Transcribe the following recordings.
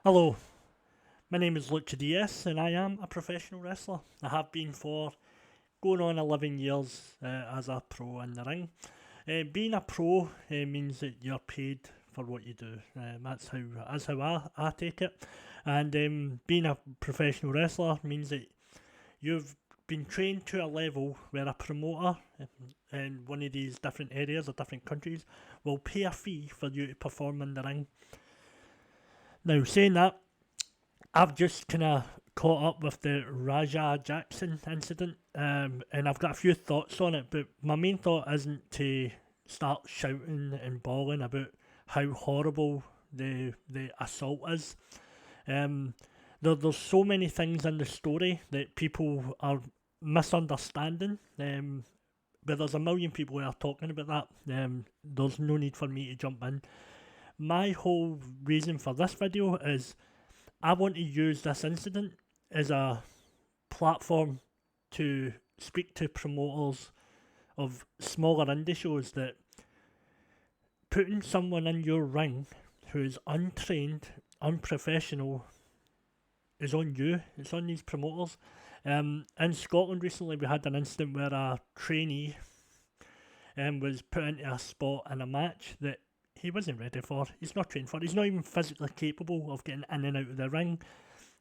Hello, my name is Lucha DS and I am a professional wrestler. I have been for going on 11 years as a pro in the ring. Being a pro means that you're paid for what you do. That's how I take it. And being a professional wrestler means that you've been trained to a level where a promoter in one of these different areas or different countries will pay a fee for you to perform in the ring. Now, saying that, I've just kind of caught up with the Raja Jackson incident, and I've got a few thoughts on it. But my main thought isn't to start shouting and bawling about how horrible the assault is. There's so many things in the story that people are misunderstanding. But there's a million people who are talking about that. There's no need for me to jump in. My whole reason for this video is I want to use this incident as a platform to speak to promoters of smaller indie shows that putting someone in your ring who is untrained, unprofessional, is on you. It's on these promoters. In Scotland recently we had an incident where a trainee was put into a spot in a match that he wasn't ready for. He's not trained for. He's not even physically capable of getting in and out of the ring.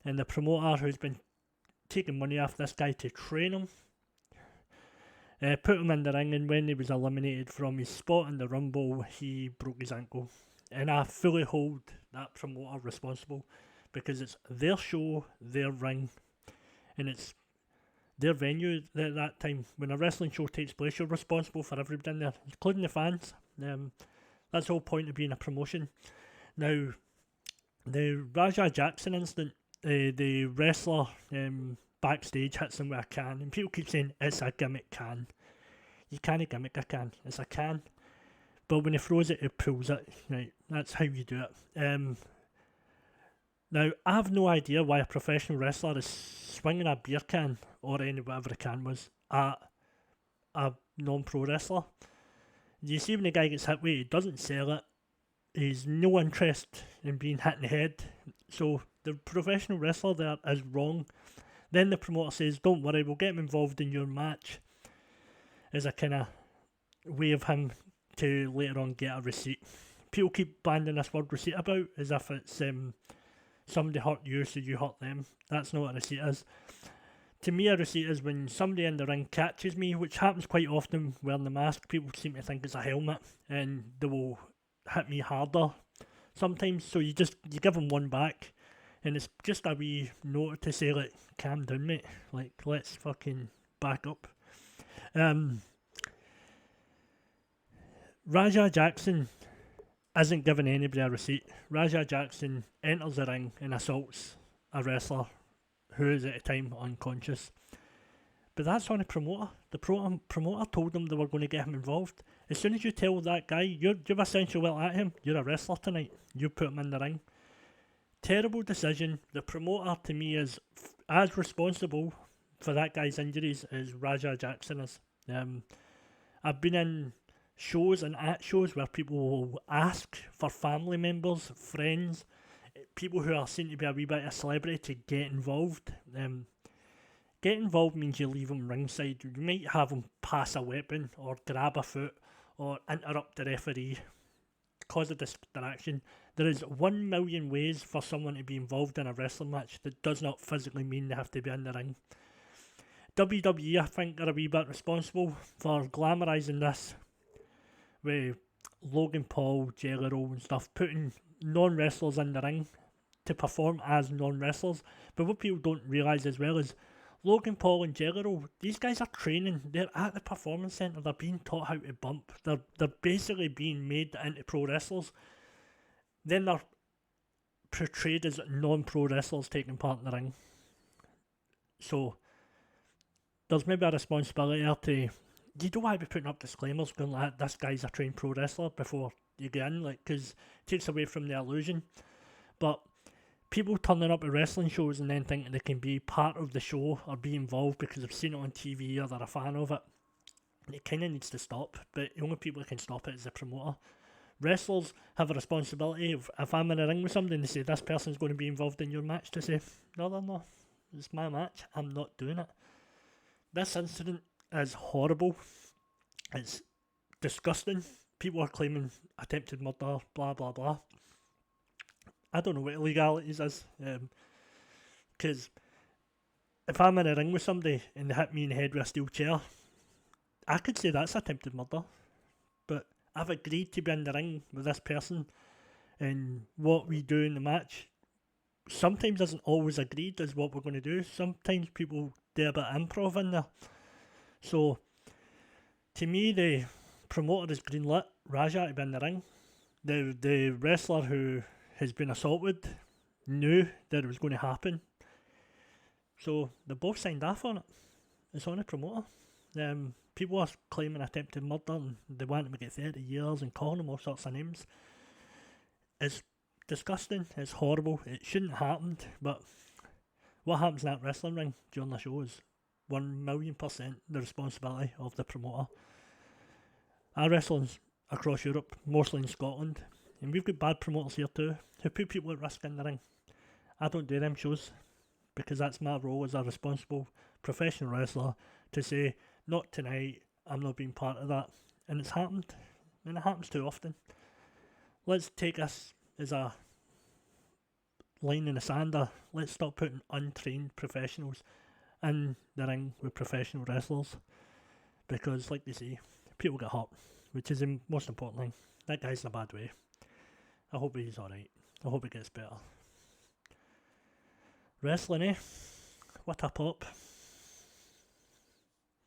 And the promoter, who's been taking money off this guy to train him, put him in the ring, and when he was eliminated from his spot in the Rumble, he broke his ankle. And I fully hold that promoter responsible because it's their show, their ring, and it's their venue at that time. When a wrestling show takes place, you're responsible for everybody in there, including the fans. That's the whole point of being a promotion. Now, the Raja Jackson incident, the wrestler backstage hits him with a can, and people keep saying it's a gimmick can. You can't gimmick a can, it's a can. But when he throws it, he pulls it. Right, that's how you do it. Now, I have no idea why a professional wrestler is swinging a beer can, or whatever the can was, at a non-pro wrestler. You see when the guy gets hit with it, he doesn't sell it. He's no interest in being hit in the head. So the professional wrestler there is wrong. Then the promoter says, don't worry, we'll get him involved in your match, as a kind of way of him to later on get a receipt. People keep banding this word receipt about as if it's somebody hurt you so you hurt them. That's not what a receipt is. To me, a receipt is when somebody in the ring catches me, which happens quite often wearing the mask. People seem to think it's a helmet, and they will hit me harder sometimes. So you give them one back, and it's just a wee note to say, like, calm down, mate. Like, let's fucking back up. Raja Jackson isn't giving anybody a receipt. Raja Jackson enters the ring and assaults a wrestler who is at the time unconscious. But that's on the promoter. The promoter told them they were going to get him involved. As soon as you tell that guy, you've essentially went at him, you're a wrestler tonight, you put him in the ring. Terrible decision. The promoter, to me, is as responsible for that guy's injuries as Raja Jackson is. I've been in shows and at shows where people will ask for family members, friends, people who are seen to be a wee bit of a celebrity to get involved. Get involved means you leave them ringside. You might have them pass a weapon or grab a foot or interrupt the referee, cause a distraction. There is 1 million ways for someone to be involved in a wrestling match that does not physically mean they have to be in the ring. WWE, I think, are a wee bit responsible for glamorising this with Logan Paul, Jelly Roll and stuff, putting non-wrestlers in the ring to perform as non-wrestlers. But what people don't realise as well is Logan Paul and Jelly Roll, these guys are training. They're at the performance centre. They're being taught how to bump. They're basically being made into pro wrestlers. Then they're portrayed as non-pro wrestlers taking part in the ring. So there's maybe a responsibility there to... You don't want to be putting up disclaimers going like, this guy's a trained pro wrestler before you get in, like, because it takes away from the illusion. But people turning up at wrestling shows and then thinking they can be part of the show or be involved because they've seen it on TV or they're a fan of it, it kind of needs to stop. But the only people who can stop it is the promoter. Wrestlers have a responsibility. If I'm in a ring with somebody and they say this person's going to be involved in your match, to say, no, they're not. It's my match. I'm not doing it. This incident is horrible. It's disgusting. People are claiming attempted murder, blah, blah, blah. I don't know what illegalities is. Because if I'm in a ring with somebody and they hit me in the head with a steel chair, I could say that's attempted murder. But I've agreed to be in the ring with this person, and what we do in the match sometimes isn't always agreed as what we're going to do. Sometimes people do a bit of improv in there. So, to me, the promoter has greenlit Raja to be in the ring. The wrestler who has been assaulted knew that it was going to happen. So, they both signed off on it. It's on the promoter. People are claiming attempted murder and they want him to get 30 years and calling him all sorts of names. It's disgusting, it's horrible, it shouldn't have happened, but what happens in that wrestling ring during the show is 1,000,000% the responsibility of the promoter. I wrestle across Europe, mostly in Scotland, and we've got bad promoters here too, who put people at risk in the ring. I don't do them shows, because that's my role as a responsible professional wrestler to say, not tonight, I'm not being part of that. And it's happened, and it happens too often. Let's take this as a line in the sand. Let's stop putting untrained professionals in the ring with professional wrestlers, because like they say, people get hurt, which is the most important thing. That guy's in a bad way. I hope he's alright. I hope it gets better. Wrestling, eh? What a pop.